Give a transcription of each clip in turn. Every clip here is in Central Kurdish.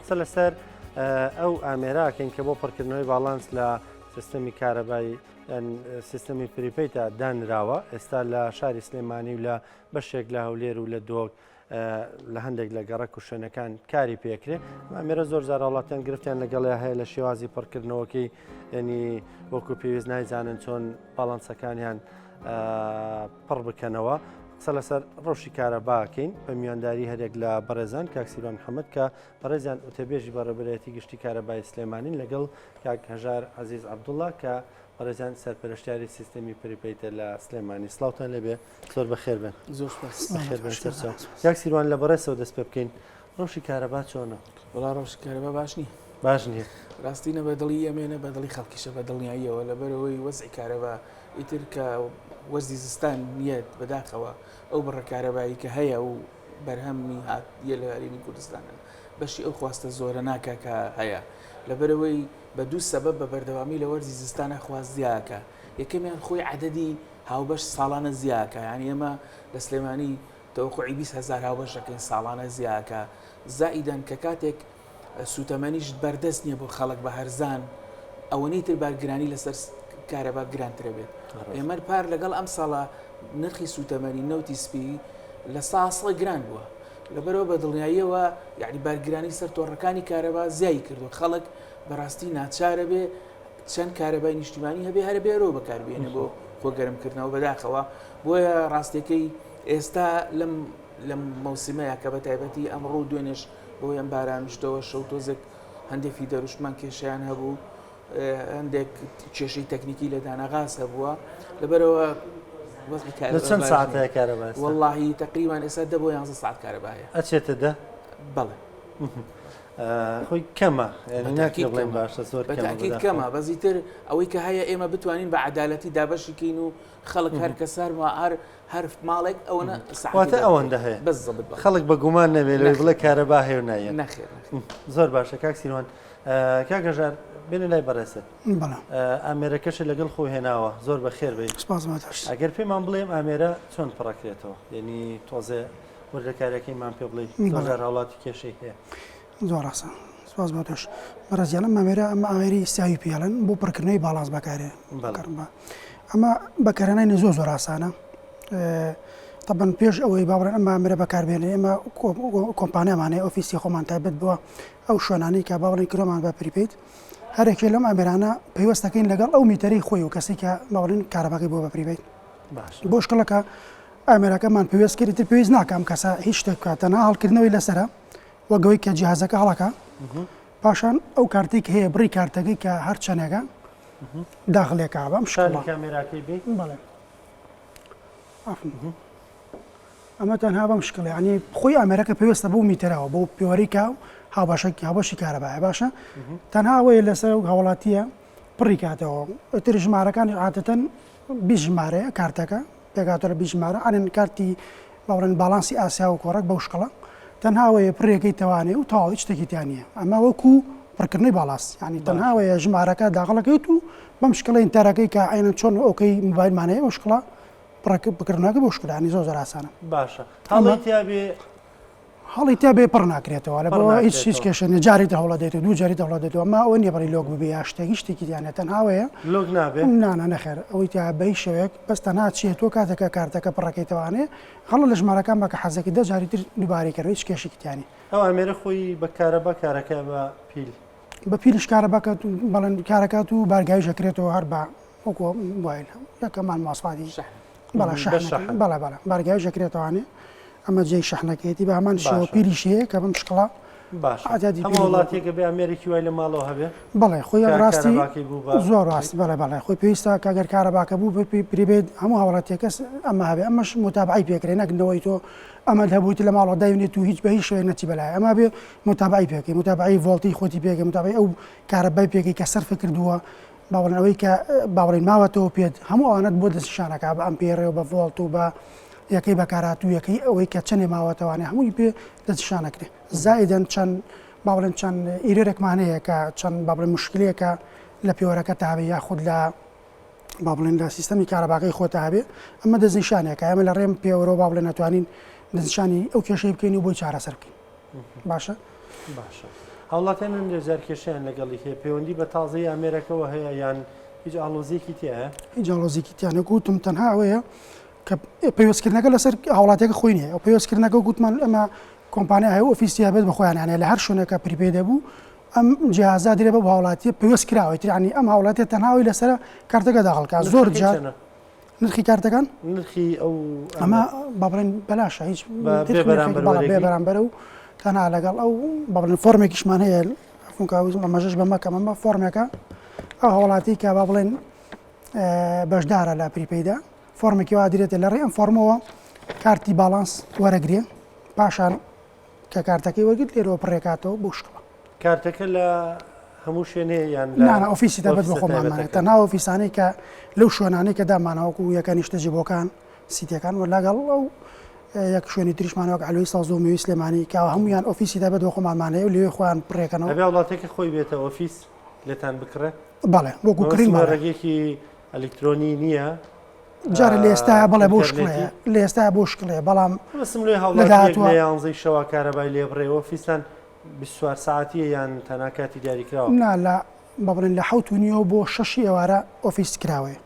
قسە لەسەر ئەو ئامێراکەین کە بۆ پڕکردنەوەی باڵانس لە سیستەمی کارەبایی سیستەمی پریپیتە دانراوە ئێستا لە شاری سلێمانی و لە بەشێک لە هەولێر و لە دۆک لە هەندێک لە گەڕک و شوێنەکان کاری پێکرێ ئامێرە زۆر جار وڵاتیان گرفتیان لەگەڵیا هەیە لە شێوازی پڕکردنەوەکەی ینی وەکو پێویست نایزانن چۆن باڵانسەکانیان پڕ بکەنەوە قسە لەسەر ڕۆژی کارەباکەین بە میوانداری هەرێک لە بەڕێزان کاکسیروان محەممەد کە بەڕێزیان ئۆتۆبێژی بەڕێبەرەتی گشتی کارەبای سلێمانین لەگەڵ کاک هەژار عەزیز عەبدوڵڵا کە بەڕێزان سەرپەرشتیاری سیستەمی پریپیتە لە سلێمانی سڵاوتان لێبێ زۆر بەخێر بن زۆر بەخێر بن سەرچاو کاکسیروان لە بەڕێزەوە دەست پێ بکەین ڕۆژی کارەبا چۆنە؟ وڵا ڕۆژی کارەبا باش نییە باش نییە ڕاستینە بەدڵی ئەمێنە بەدڵی خەڵکیشە بە دڵنیاییەوە لەبەرەوەی وەزعی کارەبا ئیتر کە وەرزی زستان نیەت بەداخەوە ئەو بڕە کارەبایی کە هەیە و بەرهەمی هاتیە لە هەرێمی کوردستانە بەشی ئەو خواستە زۆرە ناکە کە هەیە لەبەرەوەی بە دوو سەبەب بە بەردەوامی لە وەرزی زستانە خواست زیاکە یەکەمیان خۆی عەدەدی هاوبەش ساڵانە زیاکە یعنی ئێمە لە سلێمانی تەوەقوعی 20,000 هاوبەشەکەین ساڵانە زیاکە زائیدەن کە کاتێک سوتەمەنیش بەردەست نییە بۆ خەڵک بە هەرزان ئەوەنەی تر بارگرانی لەسەر کارەبا گرانترە بێت ئێمە پار لەگەڵ ئەم ساڵە نرخی سوتەمەنی نەوتی سپی لە ساسڵە گران بووە لەبەرەوە بە دڵنیاییەوە یعنی بارگرانی سەر تۆڕەکانی کارەبا زیایی کردو خەڵک بەڕاستی ناچارە بێ چەند کارەبای نیشتیمانی هەبێ هەرە بێرەوە بەکاربێنە بۆ خۆگەرمکردنەوە بەداخەوە بۆیە ڕاستەکەی ئێستا لەم مەوسیمەیە کە بە تایبەتی ئەمڕۆ دوێنێش بۆ ئەم بارانشتەوە شەو تۆزێک هەندێکی دەروشمان کێشیان هەبوو هەندێک کێشەی تەکنیکی لە دانەغاز هەبووە لەبەرەوە چەند ساعتەیە کارەبا واللهی تقریبان ئێستا 10 بۆ 11 ساعت کارەبایە ئەچێتە دە بەڵێ خۆی کەمە بڵێن باشە زۆر بەتاکید کەمە بەزیتر ئەوەی کە هەیە ئێمە بتوانین بە عەدالەتی دابەشیکەین و خەڵک هەر کەسارمە هەر ماڵێک ئەوەنە ساعتە ئەوەندە هەیە خەڵک بە گومان نەبێت لەوەی بڵێ کارەبا هەیە و نایە نەخێر زۆر باشە کاکسیروان کاک هەژار بێنە لای بەڕێزت ئامێرەکەش لەگەڵ خۆی هێناوە زۆر بەخێر بێت ئەگەر پێمان بڵێم ئامێرە چۆن پڕەکرێتەوە یعنی تۆزێ وەردەکاریەکەیمان پێ بڵێ زۆر هاوڵاتی کێشەی هەیە زۆر ڕاستە سپاس بۆ تۆش بەڕێزیانم ئامێرە ئەمە ئامێری سیاوی پێڵن بۆ پڕکردنەوەی باڵانس بەکارێ ئەمە بەکارهێنانی زۆر ئاسانە طبعا پێش ئەوەی باڵێن ئەمە ئامێرە بەکاربێنێ ئێمە کۆمپانیامانەیە ئۆفیسی خۆمان تایبەت بووە ئەو شوێنانەی کە باڵێن کرۆمان بە پریپیت هەرێکی لەم ئامێرانە پەیوەستەکەین لەگەڵ ئەو میتەرەی خۆی و کەسی کە باڵێن کارەباکەی بۆ بە پریپیت بۆ شکڵەکە ئامێرەکەمان پێویست کردی پێویست ناکەم کەسە هیچ شتێک کاتەنە هەڵکردنەوەی لەسرە وەگەوەی کە جیهازەکە هەڵەکە پاشان ئەو کارتێک هەیە بڕی کارتەکەی کە هەر چەندێکە داخلێکە بەم شکڵە کامێراکەی بێ بەڵێ ئەمە تەنها بەم شکڵێ ینی خۆی ئامێرەکە پێویستە بۆ میتەرەوە بۆ پێوەریکە و هاوبەشی کارەبایە باشە تەنها ئەوەیە لەسەر هاوڵاتیە پڕی کاتەوە ئەتر ژمارەکانی عادەتەن 20 ژمارەیە کارتەکە پێکاتۆرە 20 ژمارە ئەنێن کارتی باڵێن باڵانسی ئاسیا و کۆڕک بەو شکڵە تەنهاوەیە پڕێکەکەی تەوانێ و تاڵ هیچ شتێکیتیان نییە ئەمە وەکو پڕکردنەوەی باڵاس ینی تەنهاوەیە ژمارەکە داخڵەکەیت و بەم شکڵە ئینتەرەکەی کە عینەن چۆن ئۆکەی موبایلمانەیە ئەو شکڵە بکردنەکە بۆ شکلانی زۆر ئاسانە باشە هەڵی تا بێ پڕ ناکرێتەوە لە بۆ هیچ کێشە جاری هەوڵە دێت و دوو جاری هەوڵە دێتەوە ئەمە ئەوە نیە بەڵی لۆک ببێ یا شتێکی شتێکیتیانە تەنهاوەیە لۆک نابێ نانە نەخێر ئەوەی تا بەی شەوەیەک بەس تەنها چێت تۆ کاتێکە کارتەکە پڕەکەیتەوانێ هەڵە لە ژمارەکان بەکە حەزەکی دە جاری تر دووبارەی کردەوە هیچ کێشێکیتیانی ئەو ئامێرە خۆی بە کارەبا کارەکە بە پیل بە پیلش کارەباکات و بەڵێن کارەکات و بارگایش ئەکرێتەوە هەر بە وەکو موبایل یەکەمان ماسفادی بەڵێ بەڵێ بارگایش ئەکرێتەوانێ ئەمە جێی شەحنەکەیەتی بە هەمان شێوە پیریشەیە کە بەم شکڵە وڵاتێکە بێ ئەمریکی وای لە ماڵەوە هەبێ بەڵێ خۆی ڕاستی زۆر ڕاستی بەڵێ خۆی پێویستە کاگەر کارەباکە بوو پریبێت هەموو هاوڵاتیەکەس ئەمە هەبێ ئەمەش متابعی پێکرێ نەکنەوەی تۆ ئەمە هەبوویت لە ماڵەوە داوێنێت و هیچ بە هیچ شوێ نەچی بەلای ئەمە بێ متابعی پێکەی متابعی ڤۆڵتی خۆتی پێکە متابعی ئەو کارەبای پێکەی کە سەرف کردووە باوەڕێن ئەوەی کە باوەڕین ماوەتەوە پێت هەموو ئەوانەت بۆ دەستشانەکە بە ئەمپێرێ و بە ڤۆڵت و بە یەکەی بەکارات و یەکەی ئەوەی کە چەندێ ماوەتەوانێ هەمووی پێ دەستشانەکرێ زائیدەن چەند باوەڕێن چەند ئیرێرێکمانەیە کە چەند باڵێن مشکلەیەکە لە پێوەرەکە تابێ یاخود لە باڵێن لە سیستەمی کارەباکەی خۆتە هەبێ ئەمە دەستنیشانێکە ئەمە لە ڕێم پێوەرەوە باڵێن ناتوانین دەستنیشانی ئەو کێشەی بکەین و بۆی چارەسەر بکەین باشە هەوڵاتیان لێزارکێشیان لەگەڵی هەیە پەیوەندی بە تازەی ئامێرەکەەوە هەیە یان هیچ ئاڵۆزیەکی تایە هیچ ئاڵۆزیێکی تیانە گوتم تەنها ئەوەیە کە پێوەستکردنەکە لەسەر هاوڵاتێکە خۆی نیە ئەو پێوەستکردنەکە گوتمان ئەمە کۆمپانیا هەیە ئۆفیسیا بێت بە خۆیانانە لە هەر شوێنێکە پریپێ دەبوو ئەم جیازا درێ بە هاوڵاتی پێوەست کراوەی ترانی ئەم هاوڵاتی تەنهاوی لەسەر کارتەکە داخڵکە زۆر جار نرخی کارتەکان نرخی ئەو ئەمە بابڕێن بەلاشە هیچ بەرامبەر و تەنها لەگەڵ ئەو بابڕێن فۆرمێکیشمان هەیە ئەمەژش بەمەکەم ئەمە فۆرمێکە ئەو هاوڵاتی کە با بڵێن بەشدارە لە پریپەیدا فۆرمێکی وا درێتە لە ڕێ ئەم فۆرمەوە کارتی باڵانس وەرەگرێ پاشان کە کارتەکەی وەرگرت لێرەوە پڕێکاتەوە بۆ شتەوە کارتەکە لە هەموو شوێنێ یان نانە ئۆفیسی دەبێت بە خۆمانمانێت تەنها ئۆفیسانەی کە لەو شوێنانەی کە دامانەوەکو یەکە نیشتەجی بۆکان سیتەکان وە لەگەڵ ئەو یەک شوێنی تریشمانەوە علوی ساز و میوی سلێمانی کە هەمویان ئۆفیسی دەبێت بە خۆمانمانەیە و لێوێ خۆیان پڕێکەنەوە ئەبێ وڵاتێکی خۆی بێتە ئۆفیس لێتان بکڕێت بەڵێ بۆکو کڕین ڕێگەیەکی ئەلکترۆنی نییە جارە لە ئێستا بەڵێ بۆ شکڵەیە لە ئێستا بۆ شکڵێ بەڵام وەسم لێ هەوڵات لە یانزەی شەوا کارەبای لێ بڕێ ئۆفیسان 24 ساعتیە یان تەنها کاتی دیاریکراوە نا لە بەڵێن لە 7:30 بۆ 6 ئێوارە ئۆفیس کراوەیە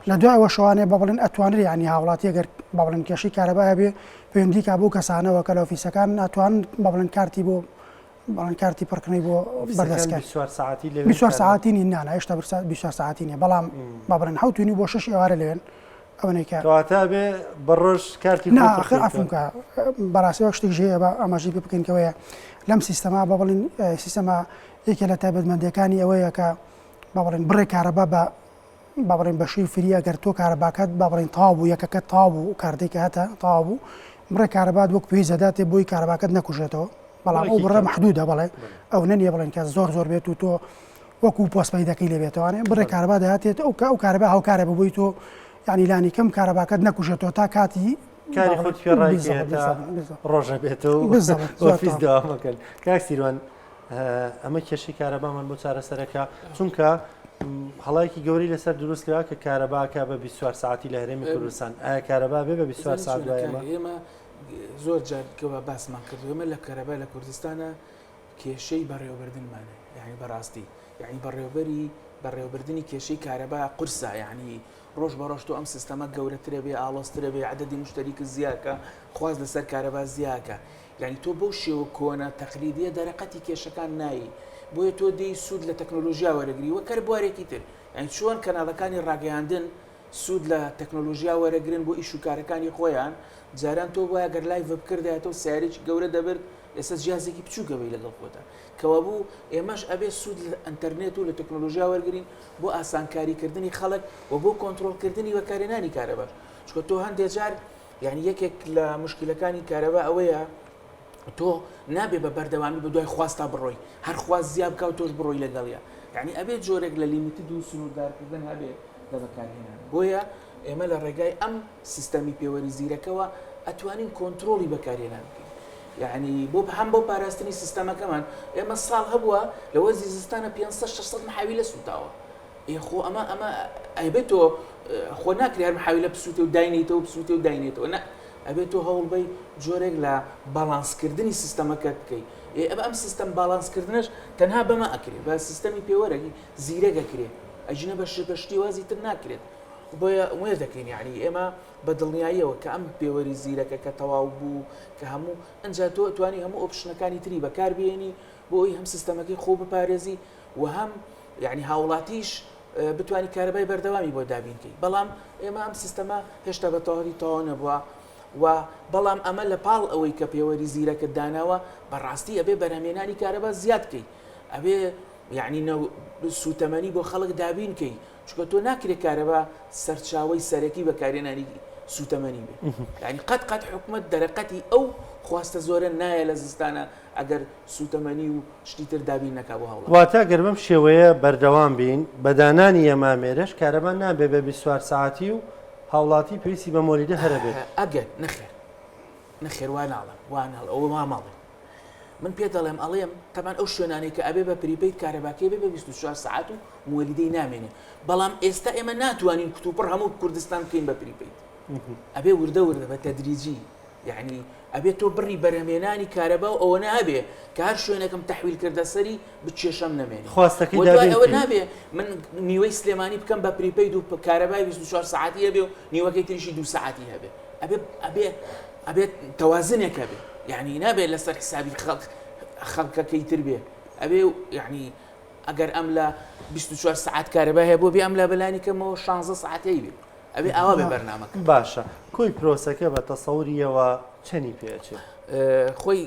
لە دوایەوە شەوانێ بەڵێن ئەتوانێت ینی هاوڵاتی ئەگەر بەڵێن کێشی کارەبایە بێ پەیوەندی کا بۆ کەسانەوە کە لە ئۆفیسەکان ناتوان بەڵێن کارتی بۆ بەڵێن کارتی پڕکردنی بۆ بەردەستکار 24 ساعتی نین نانە هێشتا 24 ساعتی نیە بەڵام بەڵێن 7:30 بۆ 6 ئێوارە لێن ئەوەنێکە کەواتە بێ بەڕۆژ کارتی ناخر ئەفونکە بەڕاستیەوە شتێک ژەیە بە ئاماژی پێ بکەینکەوەیە لەم سیستەما بە بڵین سیستەما یەکێ لە تایبەتمەندەکانی ئەوەیە کە با بڵێن بڕێ کارەبا بە با بڵێن بەشی فری ئەگەر تۆ کارەباکەت با بڵێن تاو بوو یەکەکە تاو بوو کارتێکە هەتە تاو بوو بڕێ کارەبات وەک پێی زەداتێ بۆی کارەباکەت نەکوژێتەوە بەڵام ئەو بڕە محدودە بەڵێ ئەو نەنیە بڵێن کە زۆر بێت و تۆ وەکو پۆستپەیدەکەی لێ بێتەوەوانێ بڕێ کارەبا دەهاتێت ئەو کارەبا هاوکارە ببووی تۆ ینی لانی کەم کارەباکەت نەکوژێتەوە تا کاتی کاری خۆت پێڕایکە ڕۆژە بێتەوە ئۆفیس داوامەکەن کاک سیروان ئەمە کێشەی کارەبامان بۆ چارەسەرەکە چونکە هەڵایەکی گەوری لەسەر دروستکرا کە کارەباکە بە 24 ساعتی لە هەرێمی کوردستان ئایا کارەبا بێ بە 24 ساعت ئێمە زۆر جارکەوە باسمان کرد ئێمە لە کارەبا لە کوردستانە کێشەی بەڕێوەبردنمانە یعنی بەڕاستی یعنی بەڕێوەبردننی کێشەی کارەبا قورسە یعنی ڕۆژ بە ڕۆژ تۆ ئەم سیستەمە گەورەترە بێ ئاڵۆسترە بێ عەدەدی مشتەریکە زیاکە خواز لەسەر کارەبا زیاکە یعنی تۆ بەو شێوە کۆنە تەقلیدیە دەرەقەتی کێشەکان نایی بۆیە تۆ دەی سوود لە تەکنۆلۆژیا وەرەگری وە کار بوارێکی تر یعنی چۆن کەناڵەکانی ڕاگەیاندن سوود لە تەکنۆلۆژیا وەرەگرن بۆ ئیش و کارەکانی خۆیان جاران تۆ وایە گەر لایڤ بکردێتەوە سیارێکی گەورە دەبرد ئێستا جیازێکی بچووکەوەی لەگەڵ خۆتە کەوا بوو ئێمەش ئەبێ سوود لە ئەنتەرنێت و لە تەکنۆلۆژیا وەرگرین بۆ ئاسانکاریکردنی خەڵک و بۆ کۆنتترۆلکردنی بەکارێنانی کارەباش چکە تۆ هەندێک جار یعنی یەکێک لە مشکلەکانی کارەبا ئەوەیە تۆ نابێ بە بەردەوامی بە دوای خواستا بڕۆی هەر خواست زیاب بکە و تۆش بڕۆی لەگەڵیە یعنی ئەبێت جۆرێک لە لیمیتد و سنووردارکردن هەبێت لە بەکارهێنان بۆیە ئێمە لە ڕێگای ئەم سیستەمی پێوەری زیرەکەەوە ئەتوانین کۆنتترۆلی بەکارهێنان بکەین یعنی بۆ هەم بۆ پاراستنی سیستەمەکەمان ئێمە ساڵ هەبووە لە وەرزی زستانە 500-600 محاوی لە سوتاوە خۆ ئەمە ئەبێت تۆ خۆ ناکری هەر محاوی لە بسووتێ و داینێتەوە بسووتێ و داینێتەوە نە ئەبێت تۆ هەوڵ بەی جۆرێک لە باڵانسکردنی سیستەمەکە بکەیت ئەم سیستەم باڵانسکردنش تەنها بەمە ئەکرێت بە سیستەمی پێوەرەگی زیرەگەکرێ ئەژنە بەشتی وازی تر ناکرێت بۆیە وێ دەکەین یعنی ئێمە بە دڵنیاییەوە کە ئەم پێوەری زیرەکە کە تەواو بوو کە هەموو ئەنجا تۆ توانی هەموو ئۆپشنەکانی تری بەکاربیێنی بۆ ئەوی هەم سیستەمەکەی خۆ بپارێزی و هەم یعنی هاوڵاتیش بتوانی کارەبای بەردەوامی بۆ دابینکەی بەڵام ئێمە ئەم سیستەمە هێشتا بە تەواوی تەواو نەبووە و بەڵام ئەمە لە پاڵ ئەوەی کە پێوەری زیرەکە داناوە بەڕاستی ئەبێ بەرهەمێنانی کارەبا زیادکەی ئەبێ یعنی سوتەمەنی بۆ خەڵک دابینکەی چکە تۆ ناکرێت کارەبا سەرچاوی سەرەکی بەکارێنانی سوتەمەنی بێ یعنی قەت حکومەت دەرەقەتی ئەو خواستە زۆرە نایە لە زستانە ئەگەر سوتەمەنی و شتی تر دابین نەکا بۆ هەوڵ واتە گەرمەم شێوەیە بەردەوام بین بەدانانی ئەمامێرەش کارەبا نابێ بە 24 ساعتی و هاوڵاتی پێویستی بە مۆلیدە هەرە بێت ئەگەر نەخێر واناڵ ئەوە ماماڵێ من پێ دەڵێم ئەڵێم تەمان ئەو شوێنانەی کە ئەبێ بە پریپەید کارەباکەی بێ بە 24 ساعت و مۆلیدەی نامێنێ بەڵام ئێستا ئێمە ناتوانین کتوپڕ هەموو کوردستان بکەین بە پریپەید ئەبێ وردە بە تەدریجی يعني ئەبێت تۆ بڕی بەرهەمێنانی کارەبا و ئەوە نابێ کە هەر شوێنەکەم تەحویل کردە سەری بچێشەم نەمێنێ خواستەکەی دوای ئەوە نابێ من نیوەی سلێمانی بکەم بە پریپەید و کارەبای 24 ساعتی هەبێ و نیوەکەی تریشی 2 ساعتی هەبێ ئەبێت تەوازنێک هەبێ یعنی نابێت لەسەر حسابی خەڵکەکەی تر بێ ئەبێ یعنی ئەگەر ئەم لە 24 ساعت کارەبا هەیە بۆ بێ ئەم لە بەلانی کەمەوە 16 ساعتی بێ ئەبێ ئاوا بێ بەرنامەکە باشە کۆی پرۆسەکە بە تەسەوریەوە چەندی پێچێت خۆی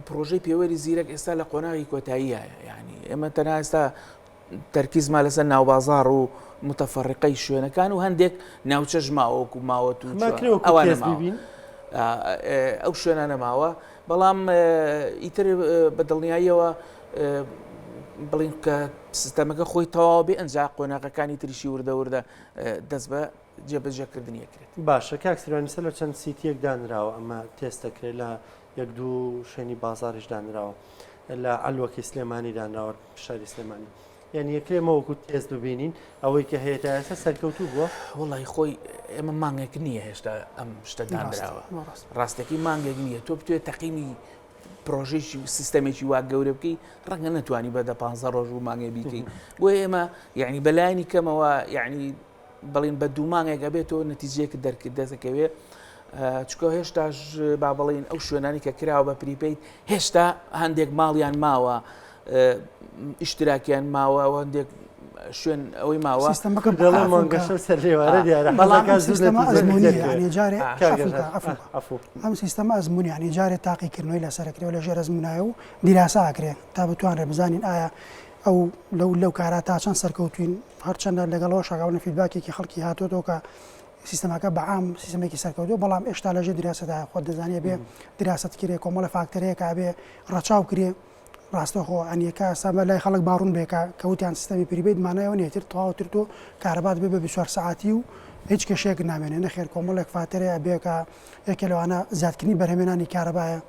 پرۆژەی پێوەری زیرەک ئێستا لە قۆناغی کۆتاییە یعنی ئێمە تەنها ئێستا تەرکیزمان لەسەر ناوبازار و متەفەڕقەی شوێنەکان و هەندێک ناوچەژ ماوەکو ماوەت و ئەوانە ئەو شوێنە نەماوە بەڵام ئیتر بە دڵنیاییەوە بڵین کە سیستەمەکە خۆی تەواو بێ ئەنجا قۆناغەکانی تریشی وردە وردە دەست بە جێبەجێکردنیەکرێت باشە کاک سیروانی سەر لە چەند سیتیەک دانراوە ئەمە تێستەکرێت لە 1-2 شوێنی بازاریش دانراوە لە ئەلوەکی سلێمانی دانراوە شاری سلێمانی یعنی یەکرێمەوەکو تێست ببینین ئەوەی کە هەیە تا ئێستا سەرکەوتوو بووە وڵی خۆی ئێمە مانگێک نییە هێشتا ئەم شتە دانراوە ڕاستەکەی مانگێک نییە تۆ بتوێت تەقیمی پرۆژێکی سیستەمێکی وا گەورە بکەی ڕەنگە نەتوانی بەدە 15 ڕۆژ و مانگێ بیکەین بۆ ئێمە یعنی بەلایانی کەمەوە یعنی بڵین بە دوو مانگێک ئەبێتەوە نەتیجەیەک دەرکردەکەوێت چکۆ هێشتاش با بڵین ئەو شوێنانی کە کراوە بە پریپەید هێشتا هەندێک ماڵیان ماوە ئیشتراکیان ماوە هەندێک شوێن ئەوەی ماوە ئەم سیستەمە ئەزمموی ینی جارێت تاقیکردنەوەی لەسەرکرێەوە لە ژێر ئەزمونایە و دیراساکرێ تا بتوانێت بزانین ئایا ئەو لەو کارا تا چەند سەرکەوتوین هەرچەندە لەگەڵەوە شەگاونە فیدباکێکی خەڵکی هاتوۆتەوە کە سیستەمەکە بەعام سیستەمێکی سەرکەوتوە بەڵام ئێشتا لەژێر دیراستدا خۆت دەزانێت بێ دیراست کرێ کۆمەڵە فاکتەرەیە کا بێ ڕەچاو کرێ ڕاستەخۆ ئەنیەکە سامە لای خەڵک باڕون بێکە کەوتیان سیستەمی پریبیت مانایەوە نێتر تەواوتر تۆ کارەبات بێ بە 24 ساعتی و هیچ کەشێک نامێنێ نەخێر کۆمەڵێک فاتەرەیە بێکە یەکێ لەوانە زیادکردنی بەرهەمێنانی کارەبایە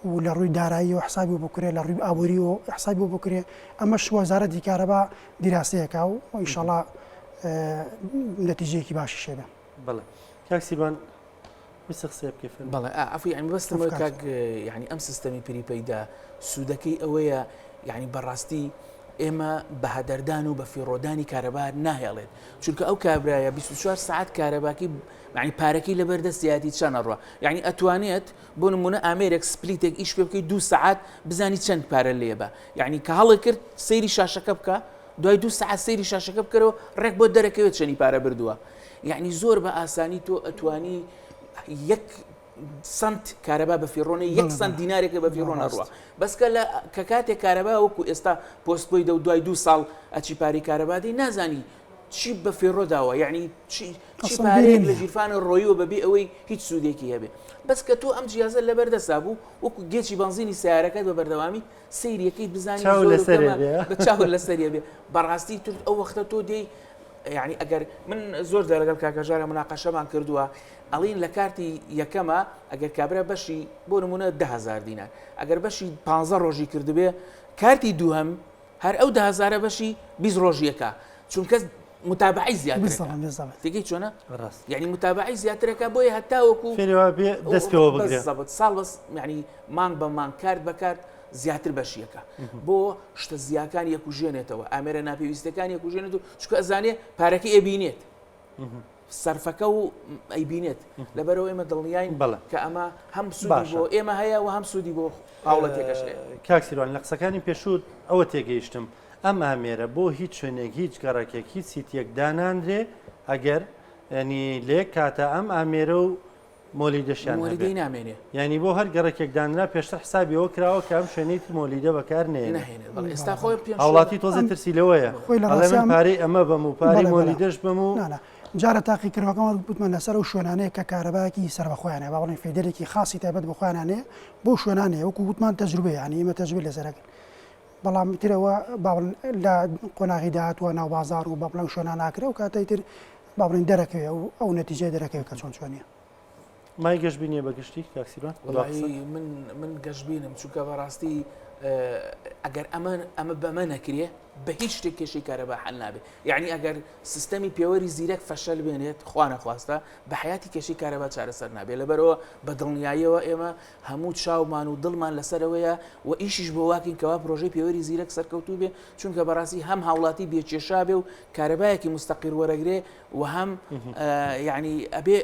و لە ڕووی دارایی و حسابی بکرێ لە ڕووی ئابووری و حسابی بکرێ ئەمەش وەزارەتی کارەبا دیراستەیەکە و ئینشاڵڵا نەتیجەیەکی باشی شێبێ. بەڵێ کاک سیروان بەڵێ ئەفی ئەمی بەستمەوە کاک یعنی ئەم سیستەمی پریپەیدا سوودەکەی ئەوەیە یعنی بەڕاستی ئێمە بە هەدەردان و بە فیڕۆدانی کارەبا ناهێڵێت چونکە ئەو کابرایە 24 ساعت کارەباکی یعنی پارەکەی لەبەردەست زیاتی چەند ڕوە یعنی ئەتوانێت بۆ نمونە ئامێرێک سپلیتێک ئیش پێ بکەیت 2 ساعت بزانی چەند پارە لێبە یعنی کە هەڵی کرد سەیری شاشەکە بکە دوای 2 ساعت سەیری شاشەکە بکەرەوە ڕێک بۆ دەرەکەوێت چەنی پارە بردووە یعنی زۆر بە ئاسانی تۆ ئەتوانی 1 سنت کارەبا بە فیڕۆنە 1 سنت دینارێکە بە فیڕۆنە ڕوە بەسکە لە کە کاتێک کارەبا وەکو ئێستا پۆستبۆی دە و دوای 2 ساڵ ئەچی پاری کارەبادی نازانی چی بە فێڕۆداوە یعنی چی پارێک لە ژیرفانە ڕۆیوە بەبێ ئەوەی هیچ سوودێکی هەبێ بەس کە تۆ ئەم جیازە لەبەردەسا بوو وەکو گێکی بنزینی سیارەکەت بە بەردەوامی سەیریەکەی بزانی بە چاو لەسەریە بێ بەڕاستی تر ئەو وەختە تۆ دێی یعنی ئەگەر من زۆر لەگەڵ کاکەژارە مناقەشەمان کردووە ئەڵین لە کارتی یەکەمە ئەگەر کابرا بەشی بۆ نمونە 10,000 دینار ئەگەر بەشی 15 ڕۆژی کردبێ کارتی دووهەم هەر ئەو 10,000 بەشی 20 ڕۆژیەکە چونکە متابعی زیاترێکی چۆنە یعنی متابعی زیاترەکە بۆیە هەتاوەکو دەستەوە بگرێت ساڵ بەس یعنی مانگ بە مانگ کارت بەکارت زیاتر بەشیەکە بۆ شتە زیاکانی یەکوژێنێتەوە ئامێرە ناپێویستەکانی یەکوژێنێت و چکە ئەزانێ پارەکەی ئەبینێت سەرفەکە و ئەیبینێت لەبەرەوە ئێمە دڵنیاین کە ئەمە هەم سوودی بۆ ئێمە هەیە و هەم سوودی بۆ هاوڵەتێکەش کاک سیروان لە قسەکانی پێشوت ئەوە تێگەیشتم ئەم ئامێرە بۆ هیچ شوێنێک هیچ گەڕەکێک هیچ سیتیەک داناندرێ ئەگەر ینی لێک کاتە ئەم ئامێرە و مۆلیدەشیان نامێنێ ینی بۆ هەر گەڕێکێک دانرا پێشتر حسابیەوە کراوە کە ئەم شوێنەی مۆلیدە بەکار نێنێت ئێستا خۆی هاوڵاتی تۆزە ترسیلەوەیە من پارەی ئەمە بەم و پارەی مۆلیدەش بم و جارە تاقی کردەکەمان بوتمان لەسەر و شوێنانەیە کە کارەباکی سەر بەخۆیانە باڵی فیدرێکی خاصی تایبەت بخۆیانانەیە بۆ شوێنانەیە وەکو وتمان تەجروبە ینی ئێمە تەجروبە لەسەرەکەن بەڵام ترەوە لە قۆناغی داهاتوە ناو بازار و بەڵام شوێنان ناکرێ و کاتەی تر باڵین دەرەکەوێ و ئەو نەتیجە دەرەکەوێت کە چۆن چۆنیە مای گەشتبینیە بەگشتی کاکسیروان من گەشتبینم چونکە بەڕاستی ئەگەر ئەمە بەمە نەکرێ بە هیچ شتێک کێشەی کارەبا حەل نابێت یعنی ئەگەر سیستەمی پێوەری زیرەک فەشەل بێنێت خوا نەخواستە بە حیاتی کێشەی کارەبا چارەسەر نابێت لەبەرەوە بە دڵنیاییەوە ئێمە هەموو چاومان و دڵمان لەسەرەوەیە و ئیشیش بۆ واکەین کەوا پرۆژەی پێوەری زیرەک سەرکەوتوو بێ چونکە بەڕاستی هەم هاوڵاتی بێکێشا بێ و کارەبایەکی مستەقیر وەرەگرێ و هەم یعنی ئەبێ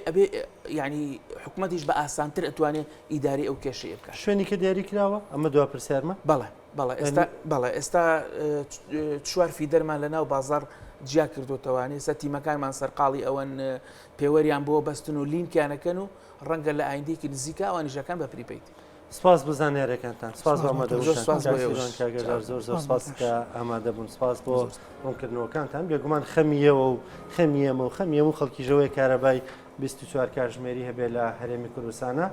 یعنی حکوومەتیش بە ئاسانتر ئەتوانێت ئیداری ئەو کێشەیە بکات. شوێنی کە دیاری کراوە ئەمە دوا پرسیارمە؟ بەڵێ ئێستا چوار فیدەرمان لە ناو بازار جیا کردوتەوانێ سە تیمەکانمان سەرقاڵی ئەوەن پێوەریان بۆ بەستن و لینکیانەکەن و ڕەنگە لە ئایندێکی نزیکە ئەوانیشەکان بە پریپیت. سپاس بزانێرەکانتان سپاس بۆ ئامادەبوونکەگەر زۆر سپاس کە ئامادەبوون سپاس بۆ ڕوونکردنەوەکانتان بێگومان خەمیەوە و خەمیەمە و خەمیەم و خەڵکیژەوەی کارەبای 24 کاتژمێری هەبێ لە هەرێمی کوردستانە.